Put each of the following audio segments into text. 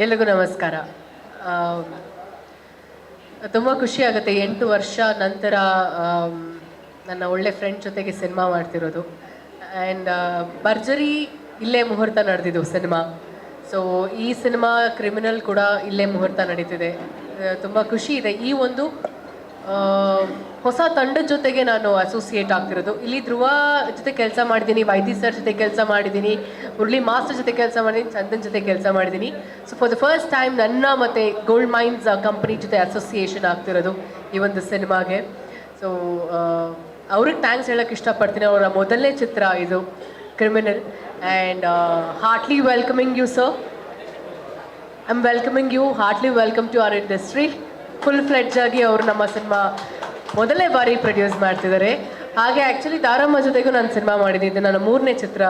ಎಲ್ರಿಗೂ ನಮಸ್ಕಾರ. ತುಂಬ ಖುಷಿ ಆಗುತ್ತೆ 8 ವರ್ಷ ನಂತರ ನನ್ನ ಒಳ್ಳೆ ಫ್ರೆಂಡ್ ಜೊತೆಗೆ ಸಿನಿಮಾ ಮಾಡ್ತಿರೋದು. ಆ್ಯಂಡ್ ಭರ್ಜರಿ ಇಲ್ಲೇ ಮುಹೂರ್ತ ನಡೆದಿದ್ದು ಸಿನಿಮಾ. ಸೊ ಈ ಸಿನಿಮಾ ಕ್ರಿಮಿನಲ್ ಕೂಡ ಇಲ್ಲೇ ಮುಹೂರ್ತ ನಡೀತಿದೆ. ತುಂಬ ಖುಷಿ ಇದೆ. ಈ ಒಂದು ಹೊಸ ತಂಡದ ಜೊತೆಗೆ ನಾನು ಅಸೋಸಿಯೇಟ್ ಆಗ್ತಿರೋದು. ಇಲ್ಲಿ ಧ್ರುವ ಜೊತೆ ಕೆಲಸ ಮಾಡಿದ್ದೀನಿ, ವೈದಿ ಸರ್ ಜೊತೆ ಕೆಲಸ ಮಾಡಿದ್ದೀನಿ, ಮುರಳಿ ಮಾಸ್ಟರ್ ಜೊತೆ ಕೆಲಸ ಮಾಡಿದ್ದೀನಿ, ಚಂದನ್ ಜೊತೆ ಕೆಲಸ ಮಾಡಿದ್ದೀನಿ. So for the first time ನನ್ನ ಮತ್ತು ಗೋಲ್ಡ್ ಮೈನ್ಸ್ ಕಂಪ್ನಿ ಜೊತೆ ಅಸೋಸಿಯೇಷನ್ ಆಗ್ತಿರೋದು ಈ ಒಂದು ಸಿನಿಮಾಗೆ. ಸೊ ಅವ್ರಿಗೆ ಥ್ಯಾಂಕ್ಸ್ ಹೇಳೋಕ್ಕೆ ಇಷ್ಟಪಡ್ತೀನಿ. ಅವರ ಮೊದಲನೇ ಚಿತ್ರ ಇದು criminal. And heartly welcoming you sir. I am welcoming you, heartly welcome to our industry. Full fledge ಆಗಿ ಅವರು ನಮ್ಮ ಸಿನಿಮಾ ಮೊದಲನೇ ಬಾರಿ ಪ್ರೊಡ್ಯೂಸ್ ಮಾಡ್ತಿದ್ದಾರೆ. ಹಾಗೆ ಆ್ಯಕ್ಚುಲಿ ದಾರಮ್ಮ ಜೊತೆಗೂ ನಾನು ಸಿನಿಮಾ ಮಾಡಿದ್ದೀನಿ. ಇದು ನನ್ನ 3ನೇ ಚಿತ್ರ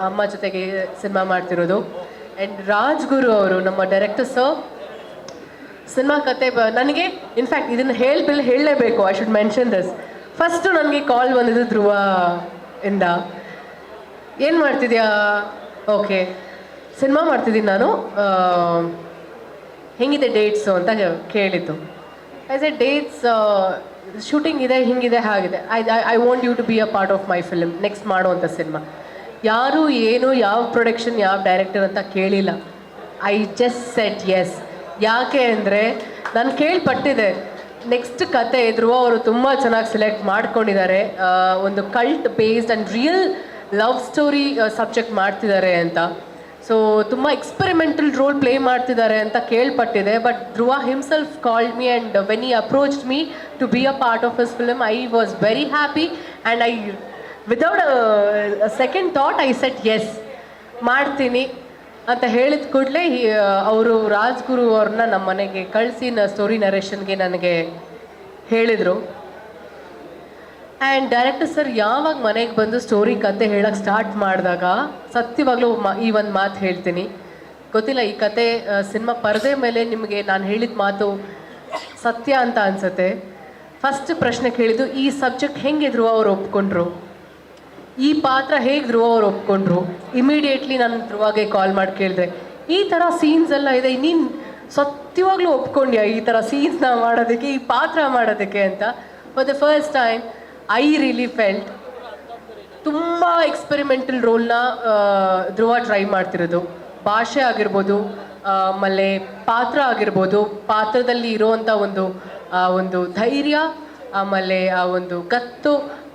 ಅಮ್ಮ ಜೊತೆಗೆ ಸಿನಿಮಾ ಮಾಡ್ತಿರೋದು. ಆ್ಯಂಡ್ ರಾಜ್ಗುರು ಅವರು ನಮ್ಮ ಡೈರೆಕ್ಟರ್ ಸರ್. ಸಿನಿಮಾ ಕತೆ ನನಗೆ ಇನ್ಫ್ಯಾಕ್ಟ್ ಇದನ್ನು ಹೇಳಲೇಬೇಕು, I should mention this. First ನನಗೆ ಕಾಲ್ ಬಂದಿದ್ದು ಧ್ರುವ ಇಂದ. ಏನು ಮಾಡ್ತಿದ್ಯಾ? ಓಕೆ, ಸಿನಿಮಾ ಮಾಡ್ತಿದ್ದೀನಿ ನಾನು, ಹೆಂಗಿದೆ ಡೇಟ್ಸು ಅಂತ ಕೇಳಿದ್ದು. ಆ್ಯಸ್ ಎ ಡೇಟ್ಸ್ ಶೂಟಿಂಗ್ ಇದೆ, ಹಿಂಗಿದೆ, ಹಾಗಿದೆ. I want you to be a part of my film, next ಮಾಡುವಂಥ ಸಿನಿಮಾ. ಯಾರು ಏನು ಯಾವ ಪ್ರೊಡಕ್ಷನ್ ಯಾವ ಡೈರೆಕ್ಟರ್ ಅಂತ ಕೇಳಿಲ್ಲ. I just said yes. ಯಾಕೆ ಅಂದರೆ ನಾನು ಕೇಳ್ಪಟ್ಟಿದ್ದೆ ನೆಕ್ಸ್ಟ್ ಕತೆ ಧ್ರುವ ಅವರು ತುಂಬ ಚೆನ್ನಾಗಿ ಸೆಲೆಕ್ಟ್ ಮಾಡ್ಕೊಂಡಿದ್ದಾರೆ. ಒಂದು cult based and real love story subject ಮಾಡ್ತಿದ್ದಾರೆ ಅಂತ. ಸೊ ತುಂಬ ಎಕ್ಸ್ಪೆರಿಮೆಂಟಲ್ ರೋಲ್ ಪ್ಲೇ ಮಾಡ್ತಿದ್ದಾರೆ ಅಂತ ಕೇಳ್ಪಟ್ಟಿದೆ. But Dhruva himself called me and when he approached me to be a part of his film, I was very happy. And I without a second thought I said yes, ಮಾಡ್ತೀನಿ ಅಂತ ಹೇಳಿದ ಕೂಡಲೇ ಅವರು ರಾಜ್ಗುರು ಅವ್ರನ್ನ ನಮ್ಮ ಮನೆಗೆ ಕಳಿಸಿ ಸ್ಟೋರಿ ನರೇಷನ್ಗೆ ನನಗೆ ಹೇಳಿದರು. ಆ್ಯಂಡ್ ಡೈರೆಕ್ಟರ್ ಸರ್ ಯಾವಾಗ ಮನೆಗೆ ಬಂದು ಸ್ಟೋರಿ ಕತೆ ಹೇಳೋಕ್ಕೆ ಸ್ಟಾರ್ಟ್ ಮಾಡಿದಾಗ ಸತ್ಯವಾಗ್ಲೂ ಈ ಒಂದು ಮಾತು ಹೇಳ್ತೀನಿ. ಗೊತ್ತಿಲ್ಲ, ಈ ಕತೆ ಸಿನಿಮಾ ಪರದೆ ಮೇಲೆ ನಿಮಗೆ ನಾನು ಹೇಳಿದ ಮಾತು ಸತ್ಯ ಅಂತ ಅನಿಸುತ್ತೆ. ಫಸ್ಟ್ ಪ್ರಶ್ನೆ ಕೇಳಿದ್ದು, ಈ ಸಬ್ಜೆಕ್ಟ್ ಹೆಂಗೆ ಧ್ರುವ ಅವ್ರು ಒಪ್ಕೊಂಡ್ರು, ಈ ಪಾತ್ರ ಹೇಗೆ ಧ್ರುವ ಅವ್ರು ಒಪ್ಕೊಂಡ್ರು. ಇಮಿಡಿಯೇಟ್ಲಿ ನಾನು ಧ್ರುವಾಗೆ ಕಾಲ್ ಮಾಡಿ ಕೇಳಿದೆ, ಈ ಥರ ಸೀನ್ಸ್ ಎಲ್ಲ ಇದೆ, ನೀನು ಸತ್ಯವಾಗ್ಲೂ ಒಪ್ಕೊಂಡ್ಯಾ ಈ ಥರ ಸೀನ್ಸ್ನ ಮಾಡೋದಕ್ಕೆ, ಈ ಪಾತ್ರ ಮಾಡೋದಕ್ಕೆ ಅಂತ. For the first time I really felt ತುಂಬ ಎಕ್ಸ್ಪೆರಿಮೆಂಟಲ್ ರೋಲ್ನ ಧ್ರುವ ಟ್ರೈ ಮಾಡ್ತಿರೋದು. ಭಾಷೆ ಆಗಿರ್ಬೋದು, ಆಮೇಲೆ ಪಾತ್ರ ಆಗಿರ್ಬೋದು, ಪಾತ್ರದಲ್ಲಿ ಇರೋವಂಥ ಒಂದು ಧೈರ್ಯ, ಆಮೇಲೆ ಆ ಒಂದು ಗತ್ತು,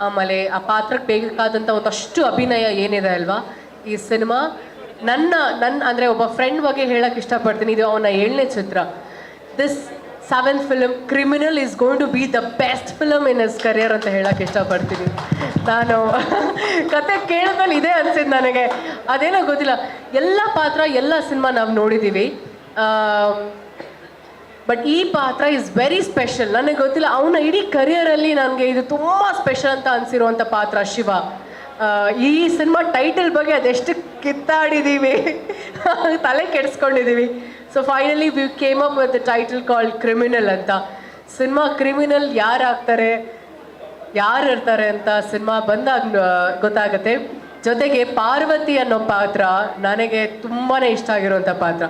ಆಮೇಲೆ ಆ ಪಾತ್ರಕ್ಕೆ ಬೇಕಾದಂಥ ಒಂದಷ್ಟು ಅಭಿನಯ ಏನಿದೆ ಅಲ್ವಾ ಈ ಸಿನಿಮಾ. ನನ್ನ ಅಂದರೆ ಒಬ್ಬ ಫ್ರೆಂಡ್ ಬಗ್ಗೆ ಹೇಳೋಕ್ಕೆ ಇಷ್ಟಪಡ್ತೀನಿ. ಇದು ಅವನ 7ನೇ ಚಿತ್ರ. This 7th film Criminal is going to be the best film in his career ಅಂತ ಹೇಳೋಕ್ಕೆ ಇಷ್ಟಪಡ್ತೀನಿ. ನಾನು ಕತೆ ಕೇಳಿದ್ಮೇಲೆ ಇದೇ ಅನಿಸಿದ್ದು ನನಗೆ. ಅದೇನೋ ಗೊತ್ತಿಲ್ಲ, ಎಲ್ಲ ಪಾತ್ರ ಎಲ್ಲ ಸಿನಿಮಾ ನಾವು ನೋಡಿದ್ದೀವಿ, ಬಟ್ ಈ ಪಾತ್ರ ಇಸ್ ವೆರಿ ಸ್ಪೆಷಲ್. ನನಗೆ ಗೊತ್ತಿಲ್ಲ, ಅವನ ಇಡೀ ಕರಿಯರಲ್ಲಿ ನನಗೆ ಇದು ತುಂಬ ಸ್ಪೆಷಲ್ ಅಂತ ಅನಿಸಿರುವಂಥ ಪಾತ್ರ ಶಿವ. ಈ ಸಿನಿಮಾ ಟೈಟಲ್ ಬಗ್ಗೆ ಅದೆಷ್ಟು ಕಿತ್ತಾಡಿದ್ದೀವಿ, ತಲೆ ಕೆಡಿಸ್ಕೊಂಡಿದ್ದೀವಿ. So finally we came up with the title called Criminal ಅಂತ. ಸಿನಿಮಾ ಕ್ರಿಮಿನಲ್ ಯಾರಾಗ್ತಾರೆ, ಯಾರು ಇರ್ತಾರೆ ಅಂತ ಸಿನಿಮಾ ಬಂದಾಗ ಗೊತ್ತಾಗುತ್ತೆ. ಜೊತೆಗೆ ಪಾರ್ವತಿ ಅನ್ನೋ ಪಾತ್ರ ನನಗೆ ತುಂಬಾ ಇಷ್ಟ ಆಗಿರುವಂಥ ಪಾತ್ರ.